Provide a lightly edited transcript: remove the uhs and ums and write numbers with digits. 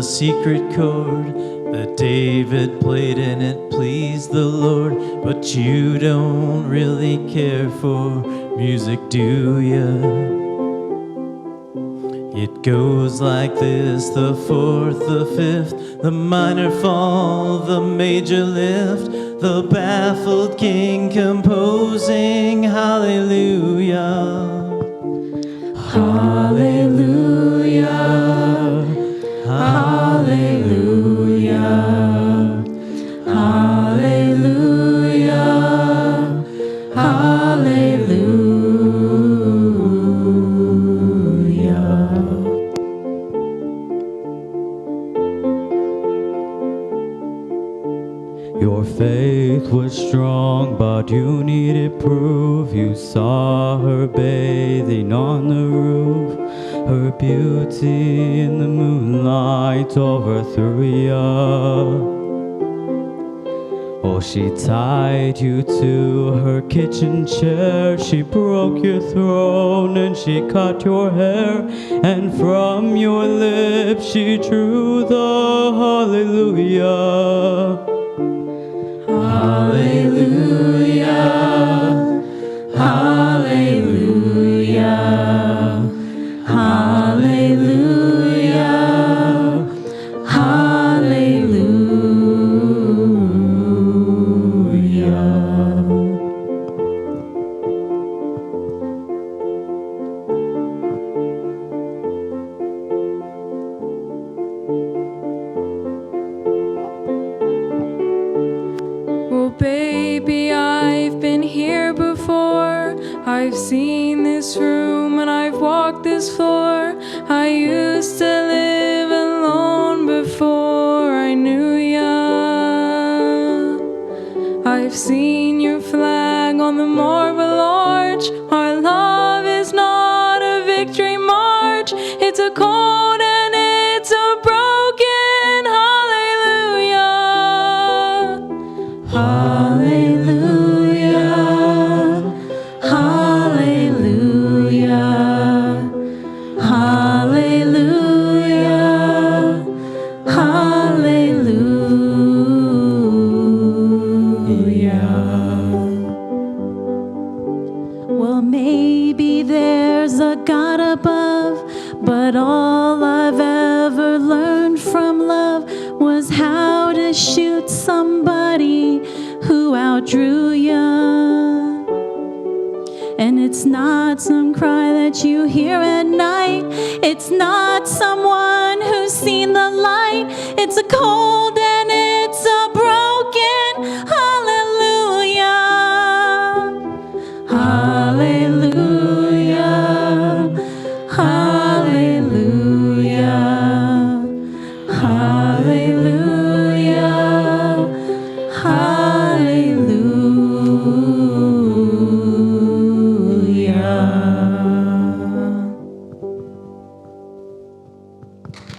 a secret chord that David played and it pleased the Lord. But you don't really care for music, do ya? It goes like this: the fourth, the fifth, the minor fall, the major lift, the baffled king composing hallelujah. Hallelujah, hallelujah, hallelujah, hallelujah. Your faith was strong, but you needed proof. You saw her bathing on the roof. Her beauty in the moonlight overthrew you. Oh, she tied you to her kitchen chair. She broke your throne and she cut your hair. And from your lips she drew the hallelujah. Hallelujah, hallelujah, hallelujah, hallelujah. Well, baby, I've been here before. I've seen this room and I've walked this floor. I used to live alone before I knew ya. I've seen your flag on the marble arch. Our love is not a victory march. It's a cold and it's a broken hallelujah. Hallelujah, hallelujah, hallelujah, hallelujah. Well, maybe there's a God above, but all I've ever learned from love was how to shoot somebody who outdrew ya. And it's not some cry that you hear at night. It's not someone who's seen the light. It's a cold